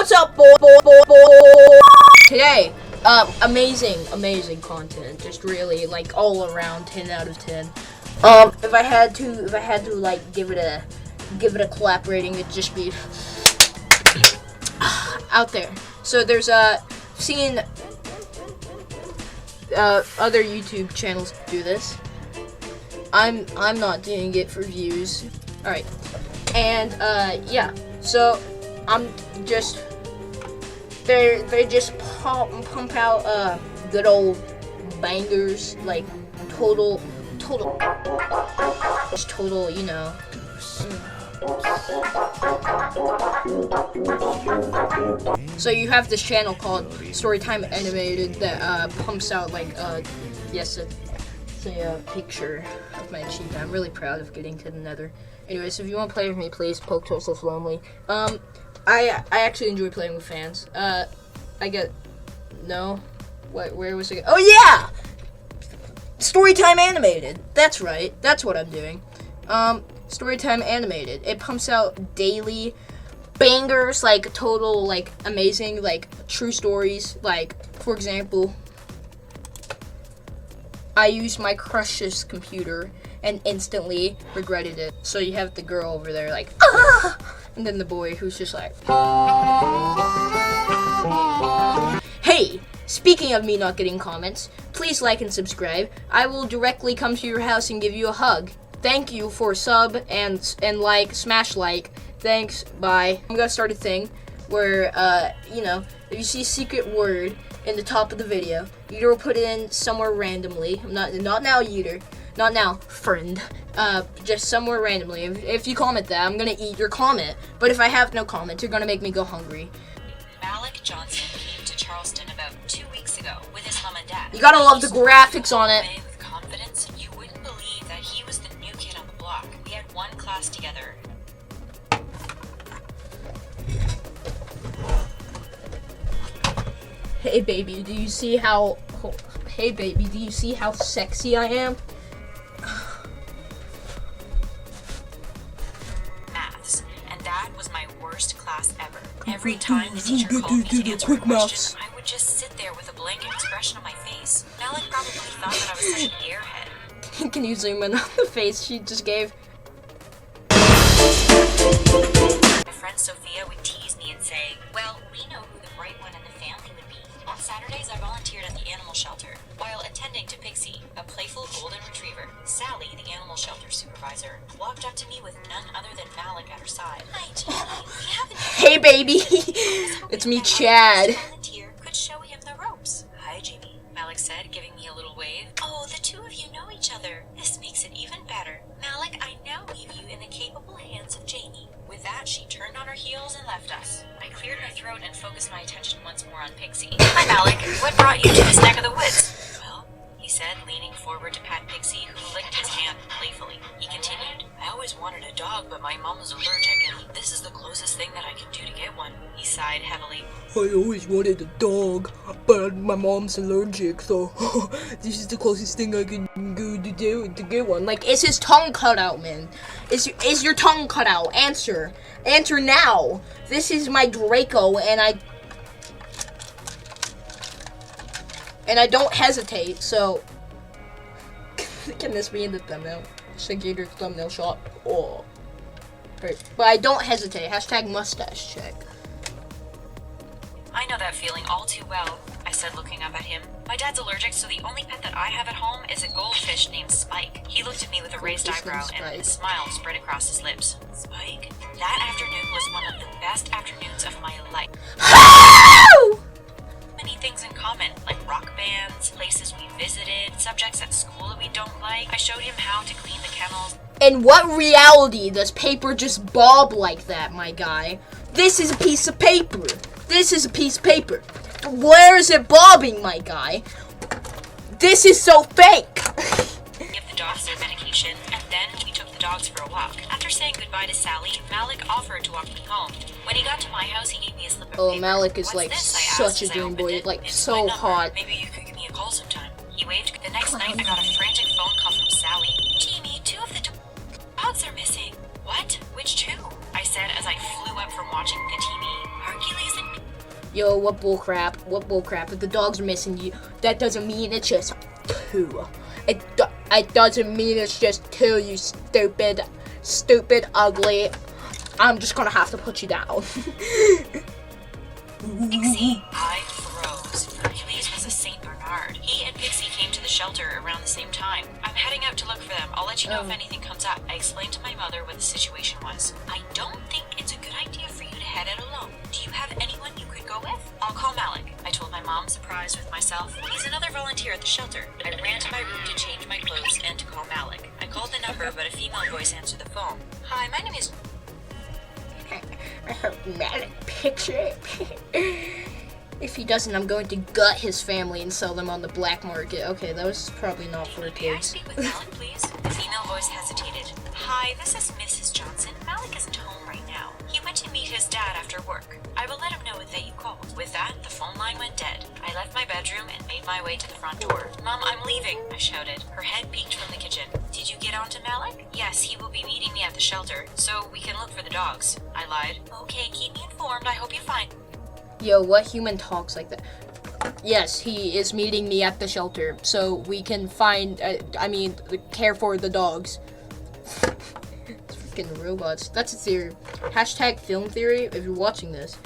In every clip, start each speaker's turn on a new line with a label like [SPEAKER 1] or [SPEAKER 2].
[SPEAKER 1] what's up, boy? Today, amazing content. Just really, like, all around 10 out of 10. If I had to, like, give it a clap rating, it'd just be out there. So there's, seen, other YouTube channels do this. I'm not doing it for views. Alright. And, yeah. So, I'm just, they just pump out, good old bangers, like, total, you know. So you have this channel called Storytime Animated that, pumps out, like, yes, it's a picture of my achievement. I'm really proud of getting to the Nether. Anyways, if you want to play with me, please, Poke Joseph Lonely. I actually enjoy playing with fans. Where was it? Oh yeah! Storytime Animated. That's right. That's what I'm doing. Storytime Animated. It pumps out daily bangers, like total, like amazing, like true stories. Like, for example, I used my crush's computer and instantly regretted it. So you have the girl over there like, ah! And then the boy who's just like, hey, speaking of me not getting comments, please like and subscribe. I will directly come to your house and give you a hug. Thank you for sub and like, smash like. Thanks, bye. I'm gonna start a thing where, you know, if you see a secret word in the top of the video, Yeeter will put it in somewhere randomly. Not now, Yeeter. Not now, friend. Just somewhere randomly. If you comment that, I'm gonna eat your comment. But if I have no comment, you're gonna make me go hungry.
[SPEAKER 2] Malik Johnson came to Charleston about 2 weeks ago with his mom and dad.
[SPEAKER 1] You gotta love the graphics on it.
[SPEAKER 2] With confidence, you wouldn't believe that he was the new kid on the block. We had one class together.
[SPEAKER 1] Hey baby, do you see how? Hey baby, do you see how sexy I am?
[SPEAKER 2] Maths, and that was my worst class ever. Every time the teacher called me to answer a question, I would just sit there with a blank expression on my face. Malik probably thought that I was such an airhead.
[SPEAKER 1] Can you zoom in on the face she just gave?
[SPEAKER 2] My friend Sophia would tease me and say, well, we know who the bright one in the family would be. On Saturdays, I volunteered at the animal shelter while attending to Pixie, a playful golden retriever. Sally, the animal shelter supervisor, walked up to me with none other than Malik at her side. Hi, Jamie. We have a
[SPEAKER 1] Hey baby, it's me, Chad.
[SPEAKER 2] Volunteer could show him the ropes. Hi, Jamie. Malik said, giving me a little wave. Oh, the two of you know each other. This makes it even better. Malik, I now leave you in the capable hands of Jamie. With that, she turned on her heels and left us. I cleared my throat and focused my attention once more on Pixie. Hi, Malik. What brought you to this neck of the woods? Well, he said, leaning forward to pat Pixie, who licked his hand playfully. He continued, I always wanted a dog, but my mom was allergic, and this is the closest thing that I can do to get one. He sighed heavily.
[SPEAKER 1] I always wanted a dog, but my mom's allergic, so this is the closest thing I can go to do to get one. Like, is his tongue cut out, man? Is your tongue cut out? Answer now. This is my Draco, and I don't hesitate. So, can this be in the thumbnail? Shagator thumbnail shot. Oh, right. But I don't hesitate. Hashtag mustache check.
[SPEAKER 2] I know that feeling all too well, I said, looking up at him. My dad's allergic, so the only pet that I have at home is a goldfish named Spike. He looked at me with a raised eyebrow and a smile spread across his lips. Spike? That afternoon was one of the best afternoons of my life. Many things in common, like rock bands, places we visited, subjects at school that we don't like. I showed him how to clean the kennels.
[SPEAKER 1] In what reality does paper just bob like that, my guy? This is a piece of paper. This is a piece of paper. Where is it bobbing, my guy? This is so fake.
[SPEAKER 2] Give the dogs their medication, and then we took the dogs for a walk. After saying goodbye to Sally, Malik offered to walk me home. When he got to my house, he gave me a slip of paper.
[SPEAKER 1] Malik is,
[SPEAKER 2] What's
[SPEAKER 1] like,
[SPEAKER 2] this? I
[SPEAKER 1] such a
[SPEAKER 2] asked as I
[SPEAKER 1] dream
[SPEAKER 2] opened
[SPEAKER 1] boy,
[SPEAKER 2] it.
[SPEAKER 1] like,
[SPEAKER 2] It's
[SPEAKER 1] so
[SPEAKER 2] my number.
[SPEAKER 1] hot.
[SPEAKER 2] Maybe you could give me a call sometime. He waved. The next night, I got a frantic phone call from Sally. Jamie, 2 of the dogs are missing. What? Which 2? I said as I flew up from watching the TV. Hercules and
[SPEAKER 1] Yo, what bullcrap? What bullcrap? If the dogs are missing, that doesn't mean it's just two. It doesn't mean it's just two, you stupid, ugly. I'm just gonna have to put you down.
[SPEAKER 2] Pixie, I froze. Hercules was a Saint Bernard. He and Pixie came to the shelter around the same time. I'm heading out to look for them. I'll let you know if anything comes up. I explained to my mother what the situation was. I don't think it's a good idea for you to head out alone. Do you have anyone you could go with? I'll call Malik. I told my mom, surprised with myself. He's another volunteer at the shelter. I ran to my room to change my clothes and to call Malik. I called the number, but a female voice answered the phone. Hi, my name is...
[SPEAKER 1] I hope Malik picks it. If he doesn't, I'm going to gut his family and sell them on the black market. Okay, that was probably not for
[SPEAKER 2] May I
[SPEAKER 1] kids.
[SPEAKER 2] speak with Malik, please? The female voice hesitated. Hi, this is Mrs. Johnson. Malik isn't home right now. He went to meet his dad after work. I will let him know that you called. With that, the phone line went dead. I left my bedroom and made my way to the front door. Mom, I'm leaving, I shouted. Her head peeked from the kitchen. Did you get on to Malik? Yes, he will be meeting me at the shelter, so we can look for the dogs. I lied. Okay, keep me informed. I hope you find...
[SPEAKER 1] Yo, what human talks like that? Yes, he is meeting me at the shelter, so we can find, care for the dogs. Freaking robots. That's a theory. Hashtag film theory, if you're watching this.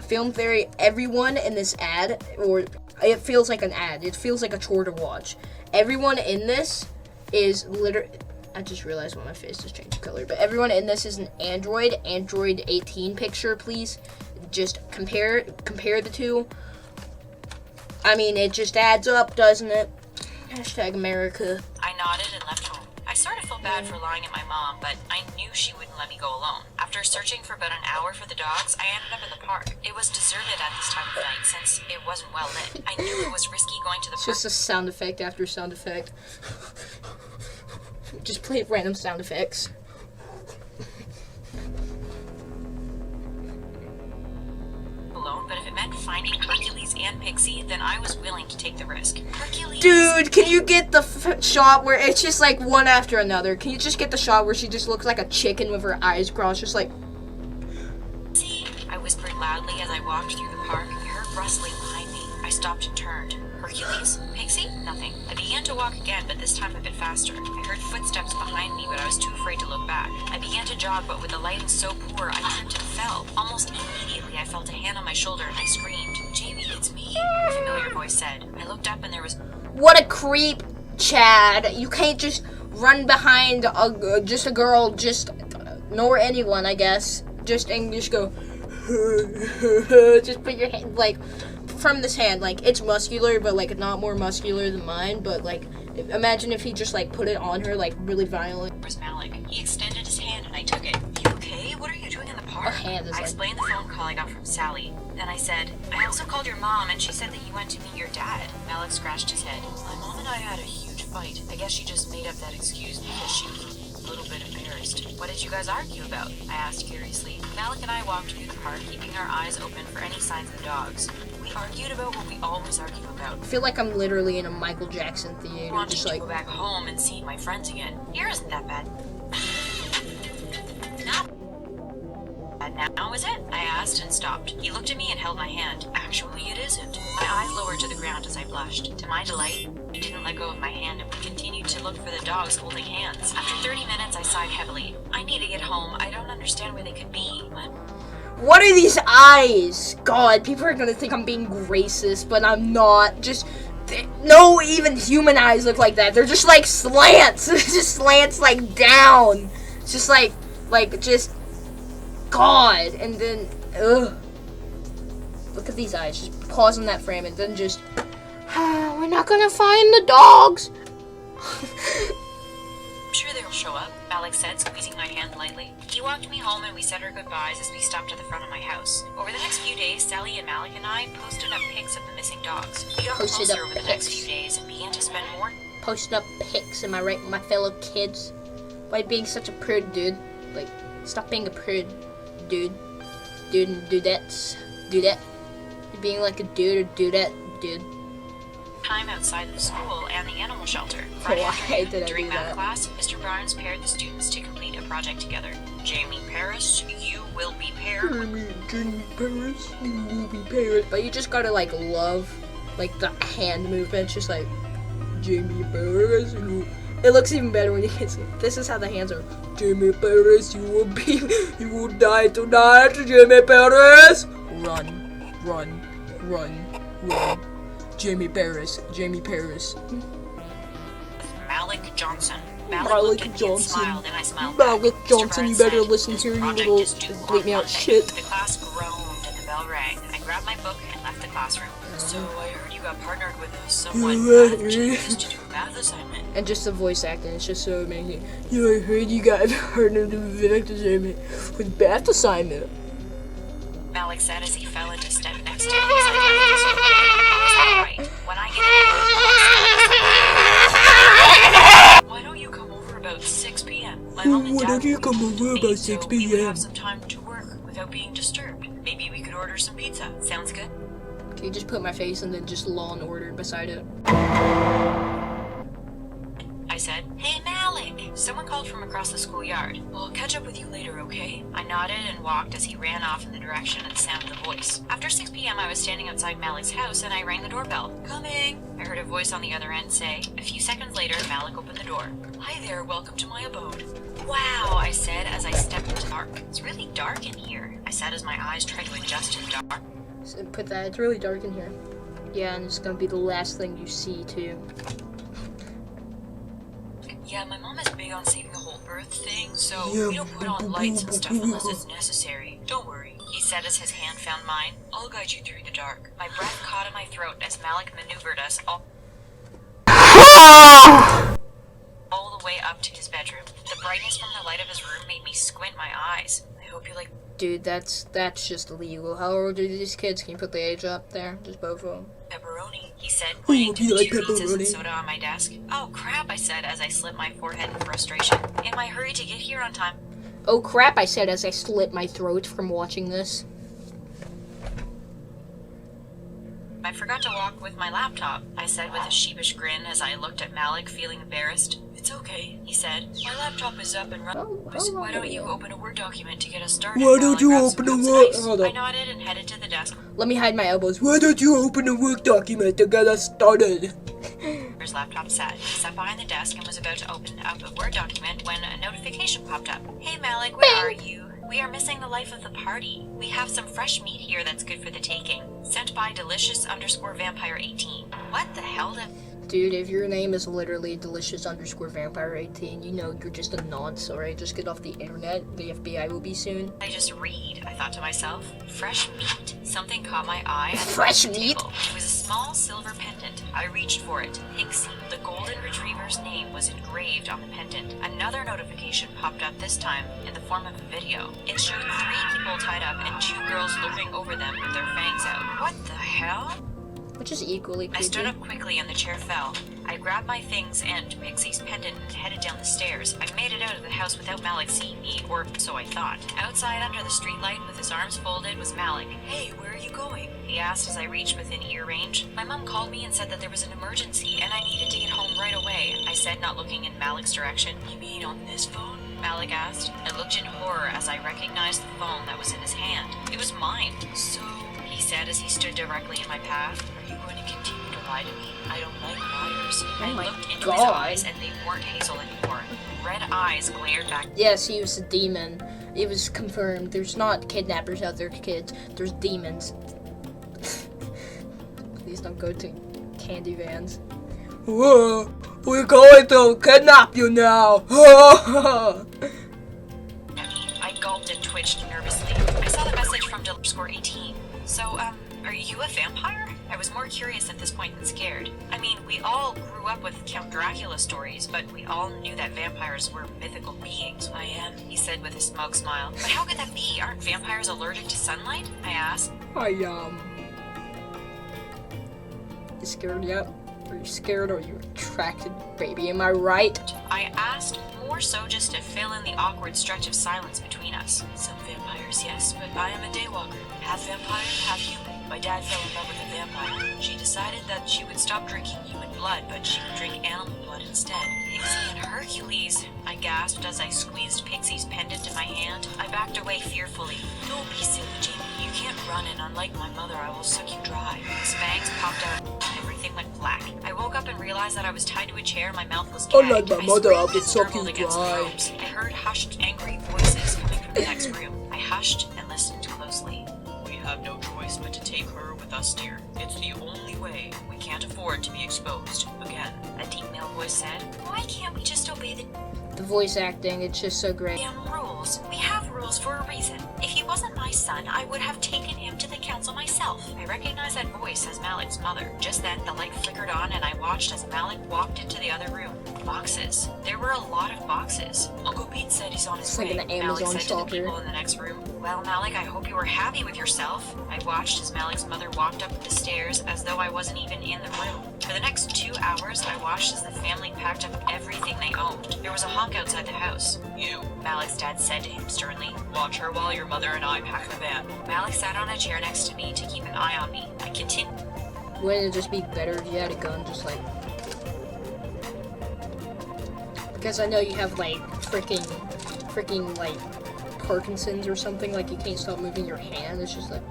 [SPEAKER 1] Film theory, everyone in this ad, or it feels like an ad. It feels like a chore to watch. Everyone in this is literally... I just realized when my face just changed color, but everyone in this is an Android 18 picture, please. Just compare the two. I mean, it just adds up, doesn't it? Hashtag America.
[SPEAKER 2] I nodded and left home. I sort of felt bad for lying at my mom, but I knew she wouldn't let me go alone. After searching for about an hour for the dogs, I ended up in the park. It was deserted at this time of night since it wasn't well lit. I knew it was risky going to the
[SPEAKER 1] It's
[SPEAKER 2] park.
[SPEAKER 1] just a sound effect after sound effect. Just play random sound effects.
[SPEAKER 2] Alone, but if it meant finding Hercules and Pixie, then I was willing to take the risk. Hercules!
[SPEAKER 1] Dude, can you get the shot where it's just like one after another? Can you just get the shot where she just looks like a chicken with her eyes crossed, just like...
[SPEAKER 2] See? I whispered loudly as I walked through the park. I heard rustling behind me. I stopped and turned. Hercules? Pixie? Nothing. I began to walk again, but this time a bit faster. I heard footsteps behind me, but I was too afraid to look back. I began to jog, but with the lighting so poor, I tripped and fell. Almost immediately, I felt a hand on my shoulder and I screamed. Jamie, it's me, a familiar voice said. I looked up and there was...
[SPEAKER 1] What a creep, Chad. You can't just run behind just a girl, nor anyone, I guess. Just go... just put your hand, like... From this hand, like, it's muscular, but, like, not more muscular than mine, but, like, imagine if he just, like, put it on her, like, really violent.
[SPEAKER 2] Where's Malik? He extended his hand and I took it. You okay? What are you doing in the park?
[SPEAKER 1] A hand is
[SPEAKER 2] I
[SPEAKER 1] like...
[SPEAKER 2] explained the phone call I got from Sally. Then I said, I also called your mom and she said that you went to meet your dad. Malik scratched his head. My mom and I had a huge fight. I guess she just made up that excuse because she was a little bit embarrassed. What did you guys argue about? I asked curiously. Malik and I walked through the park, keeping our eyes open for any signs of the dogs. We argued about what we always argue about.
[SPEAKER 1] I feel like I'm literally in a Michael Jackson theater,
[SPEAKER 2] Wanting
[SPEAKER 1] just
[SPEAKER 2] to
[SPEAKER 1] like...
[SPEAKER 2] go back home and see my friends again. Here isn't that bad. Now is it? I asked and stopped. He looked at me and held my hand. Actually, it isn't. My eyes lowered to the ground as I blushed. To my delight, he didn't let go of my hand and we continued to look for the dogs holding hands. After 30 minutes, I sighed heavily. I need to get home. I don't understand where they could be.
[SPEAKER 1] What are these eyes? God, people are gonna think I'm being racist, but I'm not. No even human eyes look like that. They're just like slants. They're just slants like down. It's just like just... God, and then, ugh. Look at these eyes, just pause on that frame, and then just, we're not gonna find the dogs.
[SPEAKER 2] I'm sure they'll show up, Malik said, squeezing my hand lightly. He walked me home and we said our goodbyes as we stopped at the front of my house. Over the next few days, Sally and Malik and I posted up pics of the missing dogs. We got closer over the next few days and began to spend more...
[SPEAKER 1] Posted up pics, am I right, my fellow kids? Why being such a prude, dude? Like, stop being a prude. Dude and dudettes, dudette. You're being like a dude or dudette, dude.
[SPEAKER 2] Time outside of the school and the animal shelter.
[SPEAKER 1] Why did I
[SPEAKER 2] During
[SPEAKER 1] do
[SPEAKER 2] math
[SPEAKER 1] that?
[SPEAKER 2] class, Mr. Barnes paired the students to complete a project together. Jamie Paris, you will be paired.
[SPEAKER 1] Jamie Paris, you will be paired. But you just gotta like love like the hand movement, just like Jamie Paris. It looks even better when you can see. This is how the hands are. Jamie Paris, you will die tonight, Jamie Paris. Run, run, run, run. Jamie Paris, Jamie Paris.
[SPEAKER 2] Malik Johnson.
[SPEAKER 1] Malik
[SPEAKER 2] looked at me and
[SPEAKER 1] Johnson.
[SPEAKER 2] smiled, and I smiled
[SPEAKER 1] Malik
[SPEAKER 2] back.
[SPEAKER 1] Johnson,
[SPEAKER 2] Mr.
[SPEAKER 1] you better
[SPEAKER 2] Pratt said,
[SPEAKER 1] listen to
[SPEAKER 2] "This
[SPEAKER 1] your
[SPEAKER 2] project
[SPEAKER 1] little
[SPEAKER 2] is due
[SPEAKER 1] bleep
[SPEAKER 2] on
[SPEAKER 1] me out
[SPEAKER 2] Monday."
[SPEAKER 1] shit.
[SPEAKER 2] The class groaned and the bell rang. I grabbed my book and left the classroom. So I heard you got partnered with someone math genius to do a math assignment.
[SPEAKER 1] And just the voice acting, it's just so amazing. Yeah, I heard you guys heard of the math assignment with math assignment.
[SPEAKER 2] Malik said as he fell into step next to me as I left the school. Right. When I get in, why don't you come over about 6 p.m.? My mom and
[SPEAKER 1] Why
[SPEAKER 2] dad
[SPEAKER 1] don't you
[SPEAKER 2] will
[SPEAKER 1] come
[SPEAKER 2] be
[SPEAKER 1] over
[SPEAKER 2] late,
[SPEAKER 1] about
[SPEAKER 2] so
[SPEAKER 1] 6
[SPEAKER 2] we would
[SPEAKER 1] p.m.?
[SPEAKER 2] have some time to work without being disturbed. Maybe we could order some pizza. Sounds good?
[SPEAKER 1] Can you just put my face and then just Law and Order beside it?
[SPEAKER 2] I said, "Hey, Malik!" Someone called from across the schoolyard. "I'll catch up with you later, okay?" I nodded and walked as he ran off in the direction of the sound of the voice. After 6 p.m., I was standing outside Malik's house and I rang the doorbell. "Coming!" I heard a voice on the other end say. A few seconds later, Malik opened the door. "Hi there, welcome to my abode." "Wow," I said as I stepped into the dark. "It's really dark in here," I said as my eyes tried to adjust to the dark.
[SPEAKER 1] So put that, it's really dark in here. Yeah, and it's gonna be the last thing you see, too.
[SPEAKER 2] Yeah, my mom is big on saving the whole Earth thing, so we don't put on lights and stuff unless it's necessary. Don't worry, he said as his hand found mine. I'll guide you through the dark. My breath caught in my throat as Malik maneuvered us all the way up to his bedroom. The brightness from the light of his room made me squint my eyes. I hope you like...
[SPEAKER 1] Dude, that's just illegal. How old are these kids? Can you put the age up there? Just both of them.
[SPEAKER 2] Pepperoni, he said, pointing to
[SPEAKER 1] you
[SPEAKER 2] the
[SPEAKER 1] like
[SPEAKER 2] 2 pizzas and
[SPEAKER 1] pepperoni?
[SPEAKER 2] soda on my desk. Oh crap, I said as I slipped my forehead in frustration. In my hurry to get here on time.
[SPEAKER 1] Oh crap, I said as I slit my throat from watching this.
[SPEAKER 2] I forgot to walk with my laptop, I said with a sheepish grin as I looked at Malik, feeling embarrassed. It's okay, he said. My laptop is up and running. Why don't you open a Word document to get us started?
[SPEAKER 1] Why don't you
[SPEAKER 2] grab
[SPEAKER 1] open
[SPEAKER 2] some
[SPEAKER 1] a
[SPEAKER 2] cups of
[SPEAKER 1] Word-
[SPEAKER 2] ice?
[SPEAKER 1] hold on.
[SPEAKER 2] I nodded and headed to the desk.
[SPEAKER 1] Let me hide my elbows. Why don't you open a Word document to get us started?
[SPEAKER 2] His laptop sat. He sat behind the desk and was about to open up a Word document when a notification popped up. Hey Malik, where are you? We are missing the life of the party. We have some fresh meat here that's good for the taking. Sent by delicious_vampire18. What the hell did...
[SPEAKER 1] Dude, if your name is literally delicious_vampire18, you know you're just a nonce, alright? Just get off the internet. The FBI will be soon.
[SPEAKER 2] I just read? I thought to myself. Fresh meat? Something caught my eye at the
[SPEAKER 1] Fresh
[SPEAKER 2] breakfast
[SPEAKER 1] meat?
[SPEAKER 2] table. It was a small silver pendant. I reached for it. Pixie. The golden retriever's name was engraved on the pendant. Another notification popped up, this time in the form of a video. It showed 3 people tied up and 2 girls looming over them with their fangs out. What the hell?
[SPEAKER 1] Which is equally
[SPEAKER 2] I
[SPEAKER 1] creepy.
[SPEAKER 2] stood up quickly and the chair fell. I grabbed my things and Pixie's pendant and headed down the stairs. I made it out of the house without Malik seeing me, or so I thought. Outside under the streetlight with his arms folded was Malik. Hey, where are you going? He asked as I reached within ear range. My mom called me and said that there was an emergency and I needed to get home right away, I said, not looking in Malik's direction. You mean on this phone? Malik asked. I looked in horror as I recognized the phone that was in his hand. It was mine. So, he said as he stood directly in my path, are you going to continue to lie to me? I don't like liars. I
[SPEAKER 1] my
[SPEAKER 2] looked into
[SPEAKER 1] God.
[SPEAKER 2] his eyes and they weren't hazel anymore. Red eyes glared back.
[SPEAKER 1] Yes, he was a demon. It was confirmed. There's not kidnappers out there, kids. There's demons. Please don't go to candy vans. Whoa, we're going to kidnap you now.
[SPEAKER 2] I gulped and twitched nervously. I saw the message from _18. So, are you a vampire? I was more curious at this point than scared. I mean, we all grew up with Count Dracula stories, but we all knew that vampires were mythical beings. I am, he said with a smug smile. But how could that be? Aren't vampires allergic to sunlight? I asked.
[SPEAKER 1] You scared yet? Are you scared or are you attracted, baby? Am I right?
[SPEAKER 2] I asked, more so just to fill in the awkward stretch of silence between us. Some vampires, yes, but I am a daywalker. Half vampire, half human. My dad fell in love with a vampire. She decided that she would stop drinking human blood, but she would drink animal blood instead. Pixie and Hercules, I gasped as I squeezed Pixie's pendant in my hand. backed away fearfully. Don't be silly, Jamie. You can't run, and unlike my mother, I will suck you dry. His fangs popped out, and everything went black. I woke up and realized that I was tied to a chair, my mouth was gagged.
[SPEAKER 3] Unlike my mother, I
[SPEAKER 2] screamed
[SPEAKER 3] will
[SPEAKER 2] and
[SPEAKER 3] suck
[SPEAKER 2] struggled
[SPEAKER 3] you
[SPEAKER 2] against the
[SPEAKER 3] dry.
[SPEAKER 2] ropes. I heard hushed, angry voices coming from the next room. I hushed and listened closely.
[SPEAKER 4] We have no choice but to take her with us, dear. It's the only way. We can't afford to be exposed again.
[SPEAKER 2] A deep male voice said, "Why can't we just obey the
[SPEAKER 1] The voice acting, it's just so great.
[SPEAKER 2] damn rules? We have rules for a reason. If he wasn't my son, I would have taken him to the council myself." I recognized that voice as Malik's mother. Just then, the light flickered on and I watched as Malik walked into the other room. Boxes. There were a lot of boxes.
[SPEAKER 4] Uncle Pete said he's on his
[SPEAKER 1] It's
[SPEAKER 4] way.
[SPEAKER 1] like an
[SPEAKER 2] Malik
[SPEAKER 1] Amazon
[SPEAKER 2] said to the
[SPEAKER 1] shopper.
[SPEAKER 2] people in the next room. "Well, Malik, I hope you were happy with yourself." I watched as Malik's mother walked up the stairs as though I wasn't even in the room. For the next 2 hours, I watched as the family packed up everything they owned. There was a honk outside the house.
[SPEAKER 4] You,
[SPEAKER 2] Malik's dad said to him sternly.
[SPEAKER 4] watch her while your mother and I pack the van.
[SPEAKER 2] Malik sat on a chair next to me to keep an eye on me. I continued.
[SPEAKER 1] Wouldn't it just be better if you had a gun, just like... Because I know you have, like, freaking, like, Parkinson's or something, like, you can't stop moving your hand, it's just like...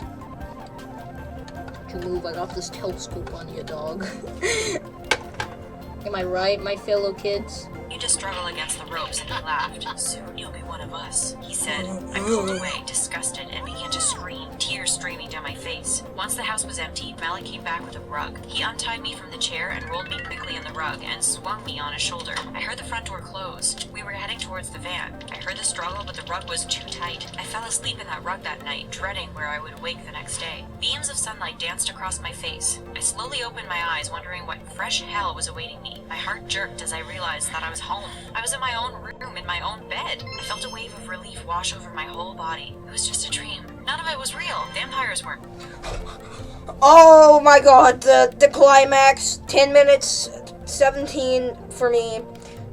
[SPEAKER 1] You move, I got this telescope on you, dog. Am I right, my fellow kids?
[SPEAKER 2] To struggle against the ropes, and he laughed. "Soon you'll be one of us," he said. I pulled away, disgusted, and began to scream, tears streaming down my face. Once the house was empty, Malik came back with a rug. He untied me from the chair and rolled me quickly in the rug and swung me on his shoulder. I heard the front door close. We were heading towards the van. I heard the struggle, but the rug was too tight. I fell asleep in that rug that night, dreading where I would wake the next day. Beams of sunlight danced across my face. I slowly opened my eyes, wondering what fresh hell was awaiting me. My heart jerked as I realized that I was home. I was in my own room, in my own bed. I felt a wave of relief wash over my whole body. It was just a dream. None of it was real. Vampires weren't.
[SPEAKER 3] Oh my god, the climax, 10 minutes, 17 for me,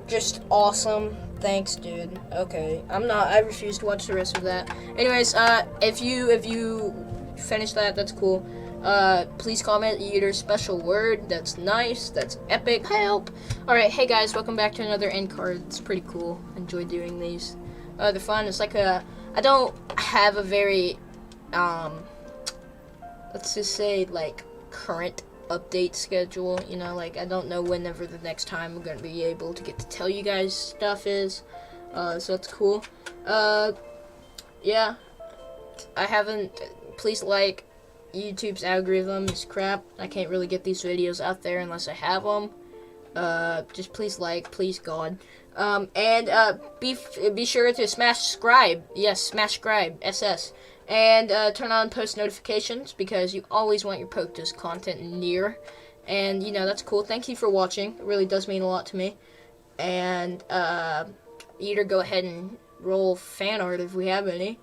[SPEAKER 3] just awesome. Thanks, dude. Okay,
[SPEAKER 1] I refuse to watch the rest of that. Anyways, if you finish that, that's cool. Please comment either special word, that's nice, that's epic, help. Alright, hey guys, welcome back to another end card. It's pretty cool. Enjoy doing these. They're fun. It's like I don't have a very, let's just say, like, current update schedule, you know, like, I don't know whenever the next time I'm gonna be able to get to tell you guys stuff is, so that's cool. Yeah, I haven't, please like, YouTube's algorithm is crap. I can't really get these videos out there unless I have them. Just please like, please God. And be sure to smash subscribe. Yes, smash subscribe, SS. And turn on post notifications because you always want your POTUS content near. And you know, that's cool. Thank you for watching. It really does mean a lot to me. And either go ahead and roll fan art if we have any.